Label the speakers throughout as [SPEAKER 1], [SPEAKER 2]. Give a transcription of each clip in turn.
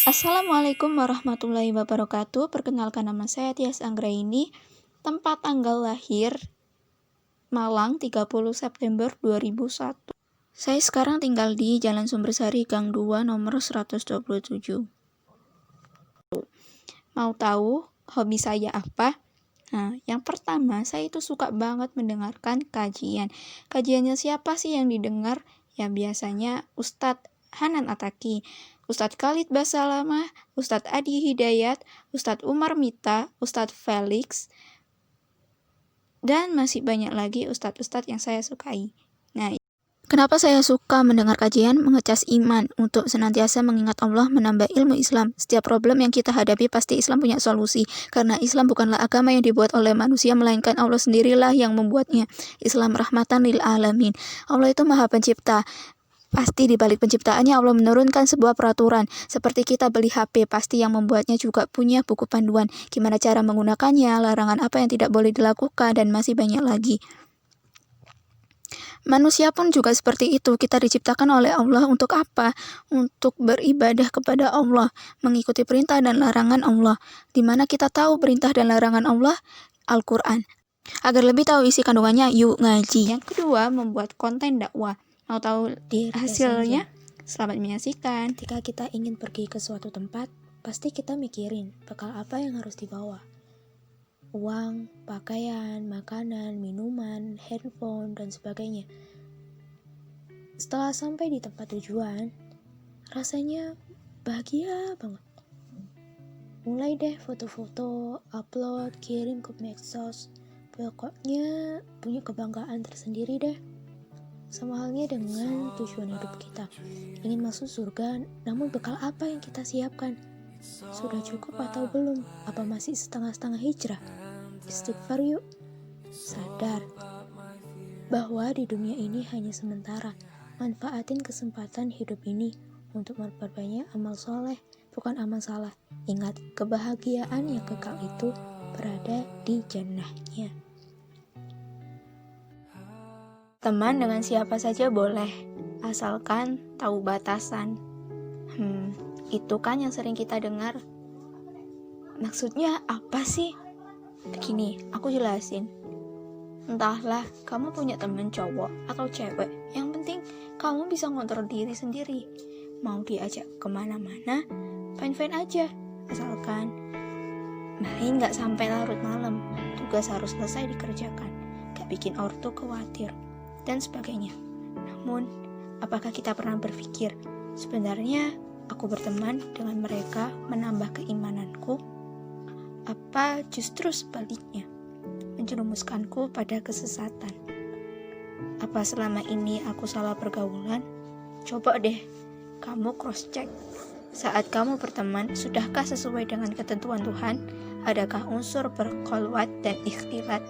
[SPEAKER 1] Assalamualaikum warahmatullahi wabarakatuh. Perkenalkan, nama saya Tias Anggraini. Tempat tanggal lahir Malang 30 September 2001. Saya sekarang tinggal di Jalan Sumbersari Gang 2 nomor 127. Mau tahu hobi saya apa? Nah, yang pertama, saya itu suka banget mendengarkan kajian. Kajiannya siapa sih yang didengar? Ya biasanya Ustadz Hanan Ataki, Ustadz Khalid Basalamah, Ustadz Adi Hidayat, Ustadz Umar Mita, Ustadz Felix, dan masih banyak lagi ustadz-ustadz yang saya sukai. Nah, kenapa saya suka mendengar kajian? Mengecas iman, untuk senantiasa mengingat Allah, menambah ilmu Islam. Setiap problem yang kita hadapi pasti Islam punya solusi, karena Islam bukanlah agama yang dibuat oleh manusia, melainkan Allah sendirilah yang membuatnya. Islam rahmatan lil alamin. Allah itu maha pencipta. Pasti di balik penciptaannya Allah menurunkan sebuah peraturan. Seperti kita beli HP, pasti yang membuatnya juga punya buku panduan. Gimana cara menggunakannya, larangan apa yang tidak boleh dilakukan, dan masih banyak lagi. Manusia pun juga seperti itu. Kita diciptakan oleh Allah untuk apa? Untuk beribadah kepada Allah, mengikuti perintah dan larangan Allah. Dimana kita tahu perintah dan larangan Allah? Al-Quran. Agar lebih tahu isi kandungannya, yuk ngaji. Yang kedua, membuat konten dakwah. Mau tahu hasilnya? Selamat menyaksikan.
[SPEAKER 2] Ketika kita ingin pergi ke suatu tempat, pasti kita mikirin bekal apa yang harus dibawa. Uang, pakaian, makanan, minuman, handphone, dan sebagainya. Setelah sampai di tempat tujuan, rasanya bahagia banget. Mulai deh foto-foto, upload, kirim ke medsos. Pokoknya punya kebanggaan tersendiri deh. Sama halnya dengan tujuan hidup kita. Ingin masuk surga, namun bekal apa yang kita siapkan? Sudah cukup atau belum? Apa masih setengah-setengah hijrah? Istighfar yuk. Sadar bahwa di dunia ini hanya sementara. Manfaatin kesempatan hidup ini untuk memperbanyak amal soleh, bukan amal salah. Ingat, kebahagiaan yang kekal itu berada di jannahnya.
[SPEAKER 1] Teman dengan siapa saja boleh, asalkan tahu batasan. Itu kan yang sering kita dengar. Maksudnya apa sih? Begini, aku jelasin. Entahlah, kamu punya teman cowok atau cewek, yang penting kamu bisa ngontrol diri sendiri. Mau diajak kemana-mana, fine-fine aja. Asalkan main gak sampai larut malam, tugas harus selesai dikerjakan, gak bikin ortu khawatir, dan sebagainya. Namun, apakah kita pernah berpikir, sebenarnya aku berteman dengan mereka menambah keimananku? Apa justru sebaliknya, menjerumuskanku pada kesesatan? Apa selama ini aku salah pergaulan? Coba deh, kamu cross-check. Saat kamu berteman, sudahkah sesuai dengan ketentuan Tuhan? Adakah unsur berkholwat dan ikhtilat?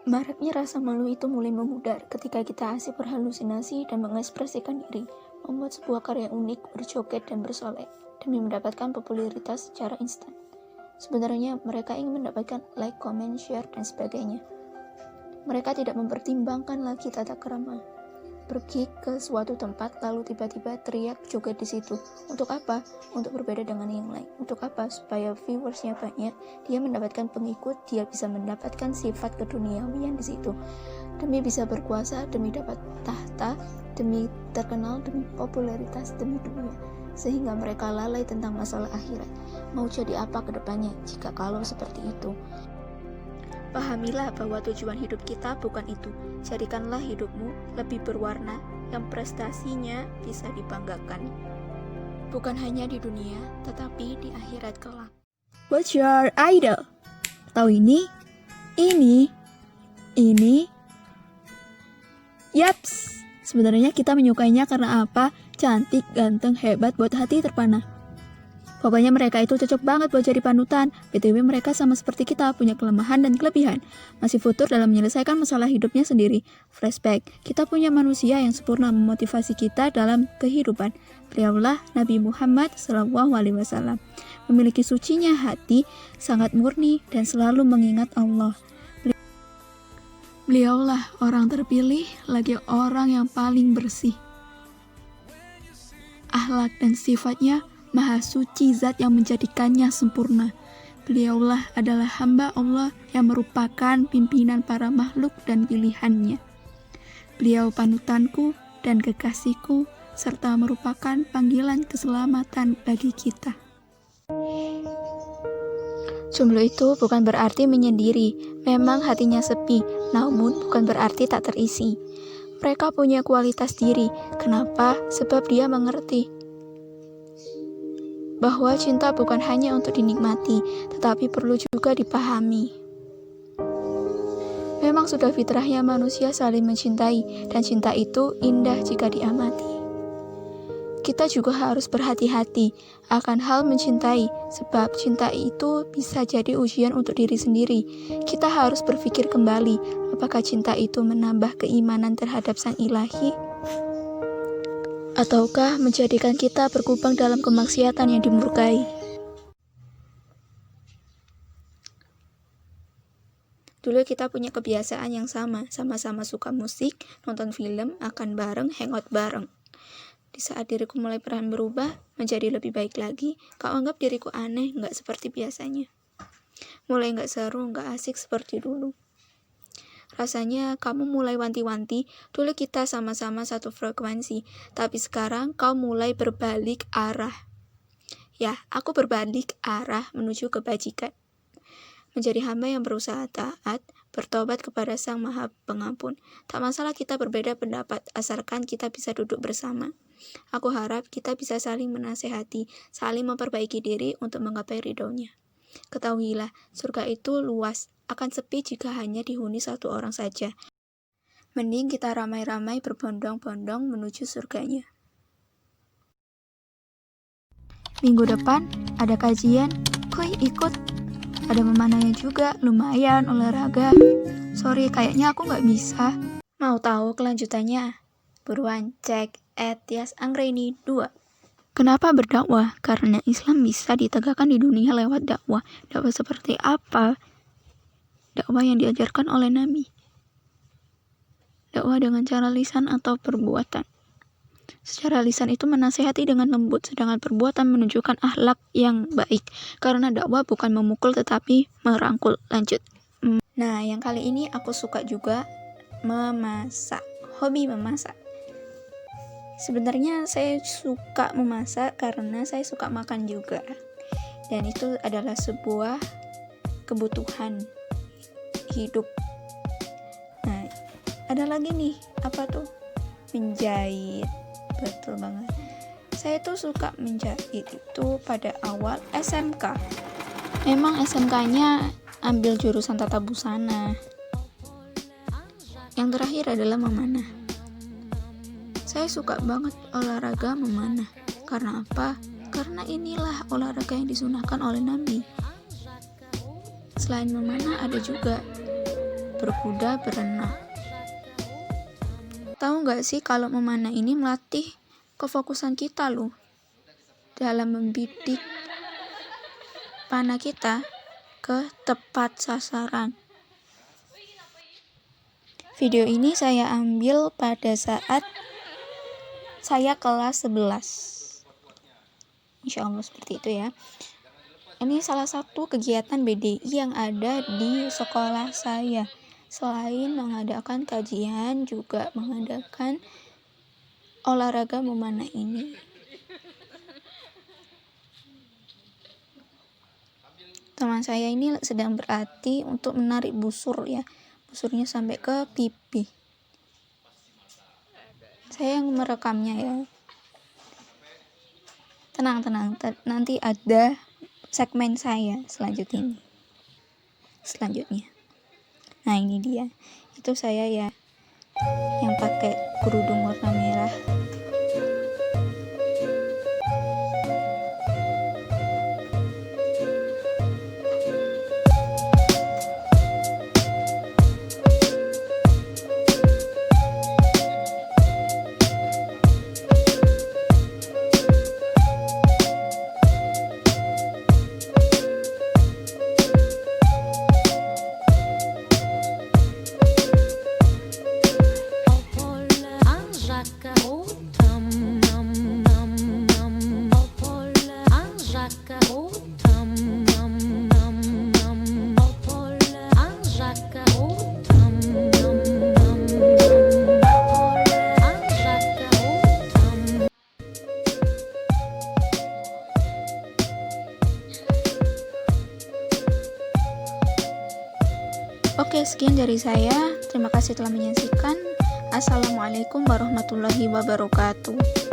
[SPEAKER 1] Maraknya rasa malu itu mulai memudar ketika kita asik berhalusinasi dan mengekspresikan diri, membuat sebuah karya unik, berjoget dan bersolek demi mendapatkan popularitas secara instan. Sebenarnya mereka ingin mendapatkan like, comment, share, dan sebagainya. Mereka tidak mempertimbangkan lagi tata krama. Pergi ke suatu tempat lalu tiba-tiba teriak joget di situ. Untuk apa? Untuk berbeda dengan yang lain. Untuk apa? Supaya viewersnya banyak, dia mendapatkan pengikut, dia bisa mendapatkan sifat keduniawian di situ. Demi bisa berkuasa, demi dapat tahta, demi terkenal, demi popularitas, demi dunia. Sehingga mereka lalai tentang masalah akhirat. Mau jadi apa ke depannya jika kalau seperti itu? Pahamilah bahwa tujuan hidup kita bukan itu. Jadikanlah hidupmu lebih berwarna, yang prestasinya bisa dibanggakan. Bukan hanya di dunia, tetapi di akhirat kelak.
[SPEAKER 3] What's your idol? Tahu ini? Yaps, sebenarnya kita menyukainya karena apa? Cantik, ganteng, hebat, buat hati terpana. Pokoknya mereka itu cocok banget buat jadi panutan. BTW mereka sama seperti kita, punya kelemahan dan kelebihan. Masih futur dalam menyelesaikan masalah hidupnya sendiri. Flashback, kita punya manusia yang sempurna memotivasi kita dalam kehidupan. Beliaulah Nabi Muhammad SAW. Memiliki sucinya hati, sangat murni dan selalu mengingat Allah. Beliaulah orang terpilih, lagi orang yang paling bersih. akhlak dan sifatnya, maha suci zat yang menjadikannya sempurna. Beliaulah adalah hamba Allah yang merupakan pimpinan para makhluk dan pilihannya. Beliau panutanku dan kekasihku, serta merupakan panggilan keselamatan bagi kita.
[SPEAKER 1] Jomblo itu bukan berarti menyendiri, memang hatinya sepi, namun bukan berarti tak terisi. Mereka punya kualitas diri. Kenapa? Sebab dia mengerti bahwa cinta bukan hanya untuk dinikmati, tetapi perlu juga dipahami. Memang sudah fitrahnya manusia saling mencintai, dan cinta itu indah jika diamati. Kita juga harus berhati-hati akan hal mencintai, sebab cinta itu bisa jadi ujian untuk diri sendiri. Kita harus berpikir kembali, apakah cinta itu menambah keimanan terhadap Sang Ilahi, ataukah menjadikan kita berkubang dalam kemaksiatan yang dimurkai. Dulu kita punya kebiasaan yang sama-sama suka musik, nonton film, makan bareng, hangout bareng. Di saat diriku mulai perlahan berubah, menjadi lebih baik lagi, kau anggap diriku aneh, nggak seperti biasanya. Mulai nggak seru, nggak asik seperti dulu. Rasanya kamu mulai wanti-wanti, dulu kita sama-sama satu frekuensi, tapi sekarang kau mulai berbalik arah. Ya, aku berbalik arah menuju kebajikan. Menjadi hamba yang berusaha taat, bertobat kepada Sang Maha Pengampun. Tak masalah kita berbeda pendapat, asalkan kita bisa duduk bersama. Aku harap kita bisa saling menasehati, saling memperbaiki diri untuk menggapai ridhonya. Ketahuilah, surga itu luas, akan sepi jika hanya dihuni satu orang saja. Mending kita ramai-ramai berbondong-bondong menuju surganya.
[SPEAKER 3] Minggu depan ada kajian, kuy ikut. Ada memanahnya juga, lumayan olahraga. Sorry, kayaknya aku nggak bisa.
[SPEAKER 1] Mau tahu kelanjutannya? Buruan cek @yasanggreni2.
[SPEAKER 3] Kenapa berdakwah? Karena Islam bisa ditegakkan di dunia lewat dakwah. Dakwah seperti apa? Dakwah yang diajarkan oleh Nabi. Dakwah dengan cara lisan atau perbuatan. Secara lisan itu menasehati dengan lembut, sedangkan perbuatan menunjukkan akhlak yang baik. Karena dakwah bukan memukul tetapi merangkul. Lanjut.
[SPEAKER 1] Nah, yang kali ini aku suka juga memasak. Hobi memasak. Sebenarnya saya suka memasak karena saya suka makan juga. Dan itu adalah sebuah kebutuhan hidup. Nah, ada lagi nih, apa tuh? Menjahit. Betul banget. Saya tuh suka menjahit itu pada awal SMK. Memang SMK-nya ambil jurusan tata busana. Yang terakhir adalah memanah. Saya suka banget olahraga memanah. Karena apa? Karena inilah olahraga yang disunahkan oleh Nabi. Selain memanah ada juga berkuda, berenang. Tahu nggak sih kalau memanah ini melatih kefokusan kita loh dalam membidik panah kita ke tepat sasaran. Video ini saya ambil pada saat saya kelas 11. Insya Allah seperti itu ya. Ini salah satu kegiatan BDI yang ada di sekolah saya. Selain mengadakan kajian, juga mengadakan olahraga memanah ini. Teman saya ini sedang berlatih untuk menarik busur ya. Busurnya sampai ke pipi. Saya yang merekamnya ya. Tenang, nanti ada segmen saya selanjutnya. Nah, ini dia. Itu saya ya yang pakai kerudung warna merah. Oke, sekian dari saya. Terima kasih telah menyaksikan. Assalamualaikum warahmatullahi wabarakatuh.